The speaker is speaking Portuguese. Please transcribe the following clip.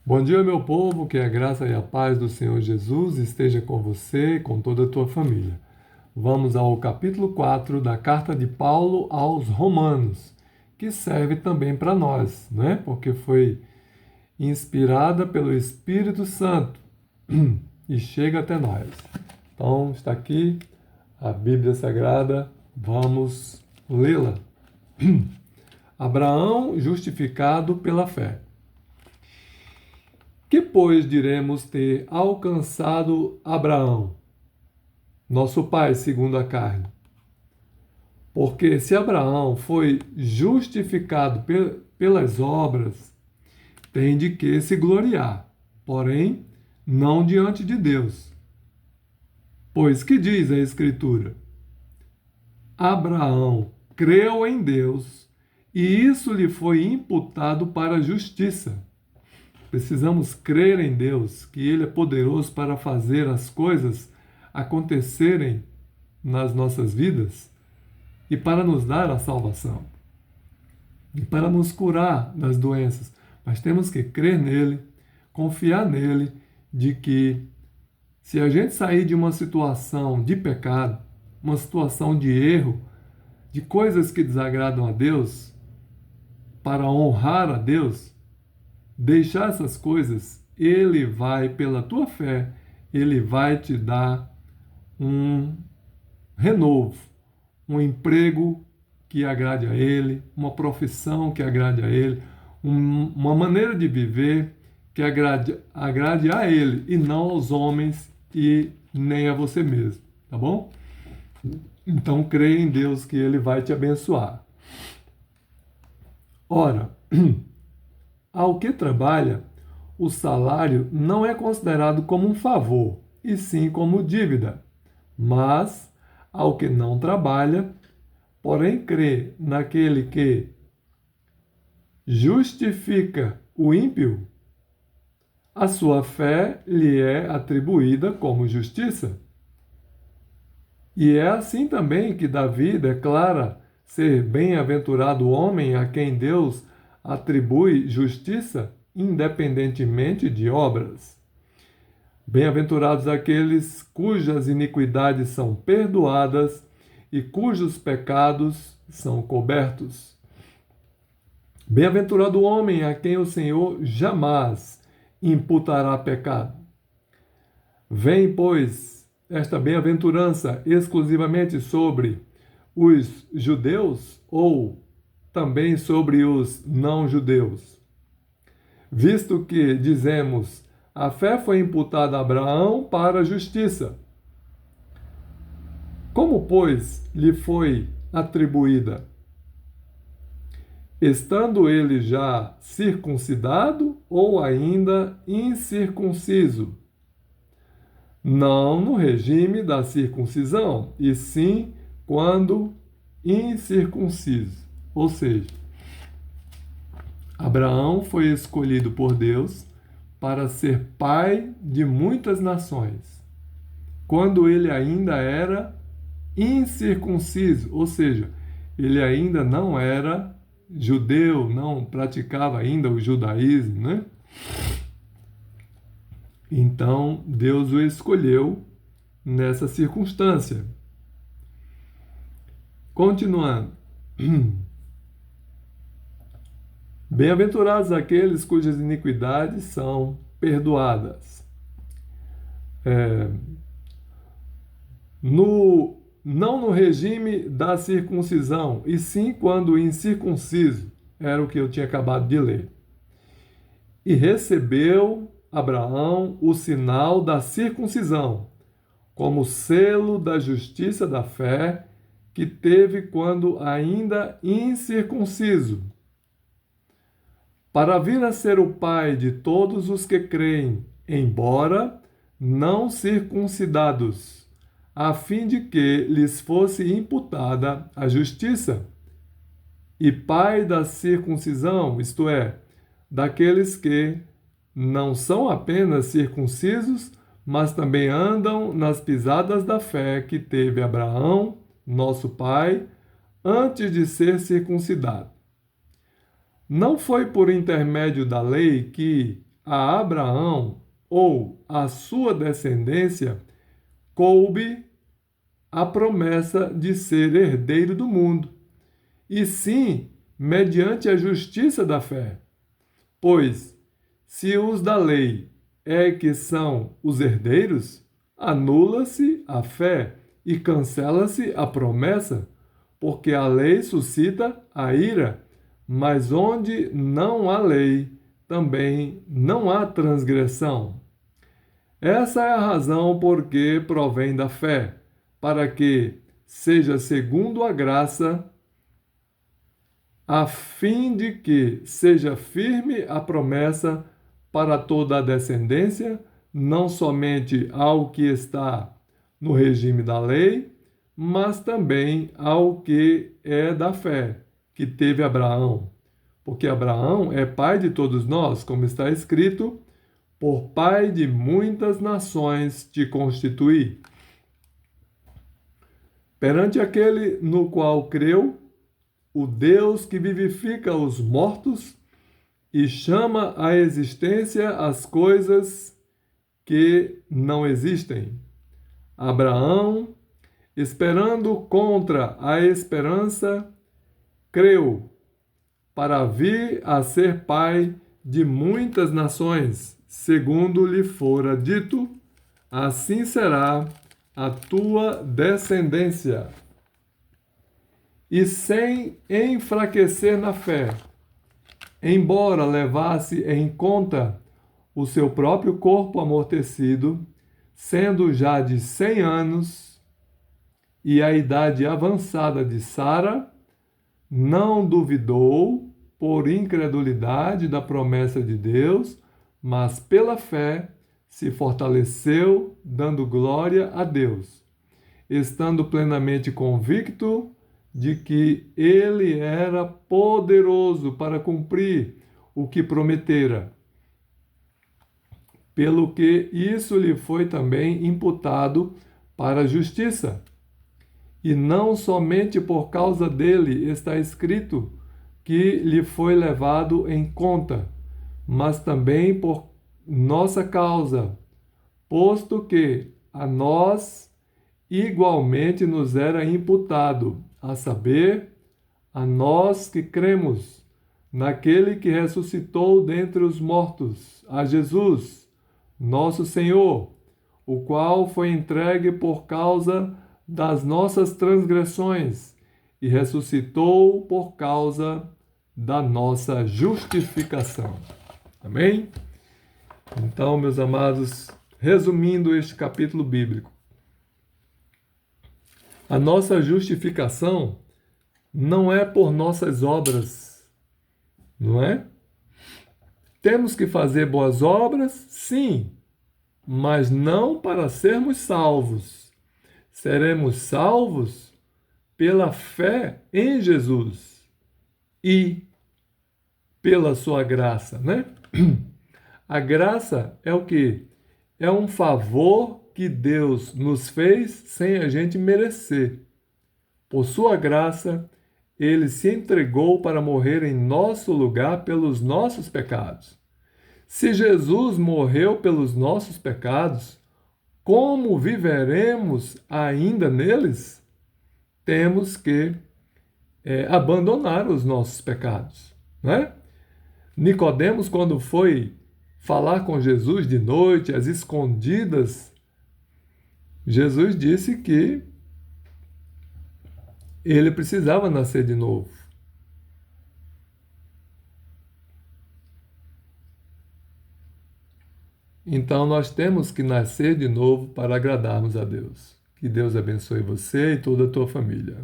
Bom dia, meu povo, que a graça e a paz do Senhor Jesus esteja com você e com toda a tua família. Vamos ao capítulo 4 da carta de Paulo aos Romanos, que serve também para nós, né? Porque foi inspirada pelo Espírito Santo e chega até nós. Então, está aqui a Bíblia Sagrada, vamos lê-la. Abraão justificado pela fé. Que, pois, diremos ter alcançado Abraão, nosso pai segundo a carne? Porque se Abraão foi justificado pelas obras, tem de que se gloriar, porém, não diante de Deus. Pois que diz a Escritura? Abraão creu em Deus, e isso lhe foi imputado para a justiça. Precisamos crer em Deus, que Ele é poderoso para fazer as coisas acontecerem nas nossas vidas e para nos dar a salvação e para nos curar das doenças. Mas temos que crer nele, confiar nele, de que se a gente sair de uma situação de pecado, uma situação de erro, de coisas que desagradam a Deus, para honrar a Deus, deixar essas coisas, Ele vai, pela tua fé, Ele vai te dar um renovo, um emprego que agrade a Ele, uma profissão que agrade a Ele, uma maneira de viver que agrade a Ele e não aos homens e nem a você mesmo, tá bom? Então creia em Deus que Ele vai te abençoar. Ora, ao que trabalha, o salário não é considerado como um favor, e sim como dívida. Mas, ao que não trabalha, porém crê naquele que justifica o ímpio, a sua fé lhe é atribuída como justiça. E é assim também que Davi declara ser bem-aventurado o homem a quem Deus atribui justiça, independentemente de obras. Bem-aventurados aqueles cujas iniquidades são perdoadas e cujos pecados são cobertos. Bem-aventurado o homem a quem o Senhor jamais imputará pecado. Vem, pois, esta bem-aventurança exclusivamente sobre os judeus ou também sobre os não-judeus? Visto que, dizemos, a fé foi imputada a Abraão para a justiça. Como, pois, lhe foi atribuída? Estando ele já circuncidado ou ainda incircunciso? Não no regime da circuncisão, e sim quando incircunciso. Ou seja, Abraão foi escolhido por Deus para ser pai de muitas nações, quando ele ainda era incircunciso, ou seja, ele ainda não era judeu, não praticava ainda o judaísmo, né? Então, Deus o escolheu nessa circunstância. Continuando. Bem-aventurados aqueles cujas iniquidades são perdoadas. Não no regime da circuncisão, e sim quando incircunciso, era o que eu tinha acabado de ler. E recebeu Abraão o sinal da circuncisão, como selo da justiça da fé que teve quando ainda incircunciso, para vir a ser o pai de todos os que creem, embora não circuncidados, a fim de que lhes fosse imputada a justiça, e pai da circuncisão, isto é, daqueles que não são apenas circuncisos, mas também andam nas pisadas da fé que teve Abraão, nosso pai, antes de ser circuncidado. Não foi por intermédio da lei que a Abraão ou a sua descendência coube a promessa de ser herdeiro do mundo, e sim mediante a justiça da fé. Pois, se os da lei é que são os herdeiros, anula-se a fé e cancela-se a promessa, porque a lei suscita a ira, mas onde não há lei, também não há transgressão. Essa é a razão por que provém da fé, para que seja segundo a graça, a fim de que seja firme a promessa para toda a descendência, não somente ao que está no regime da lei, mas também ao que é da fé, que teve Abraão. Porque Abraão é pai de todos nós, como está escrito: por pai de muitas nações te constituí. Perante aquele no qual creu, o Deus que vivifica os mortos e chama à existência as coisas que não existem. Abraão, esperando contra a esperança, creu, para vir a ser pai de muitas nações, segundo lhe fora dito: assim será a tua descendência. E sem enfraquecer na fé, embora levasse em conta o seu próprio corpo amortecido, sendo já de 100 anos, e a idade avançada de Sara, não duvidou por incredulidade da promessa de Deus, mas pela fé se fortaleceu, dando glória a Deus, estando plenamente convicto de que ele era poderoso para cumprir o que prometera, pelo que isso lhe foi também imputado para a justiça. E não somente por causa dele está escrito que lhe foi levado em conta, mas também por nossa causa, posto que a nós igualmente nos era imputado, a saber, a nós que cremos naquele que ressuscitou dentre os mortos, a Jesus, nosso Senhor, o qual foi entregue por causa das nossas transgressões e ressuscitou por causa da nossa justificação. Amém? Então, meus amados, resumindo este capítulo bíblico, a nossa justificação não é por nossas obras, não é? Temos que fazer boas obras, sim, mas não para sermos salvos. Seremos salvos pela fé em Jesus e pela sua graça, né? A graça é o quê? É um favor que Deus nos fez sem a gente merecer. Por sua graça, ele se entregou para morrer em nosso lugar pelos nossos pecados. Se Jesus morreu pelos nossos pecados, como viveremos ainda neles? Temos que abandonar os nossos pecados, né? Nicodemos, quando foi falar com Jesus de noite, às escondidas, Jesus disse que ele precisava nascer de novo. Então nós temos que nascer de novo para agradarmos a Deus. Que Deus abençoe você e toda a tua família.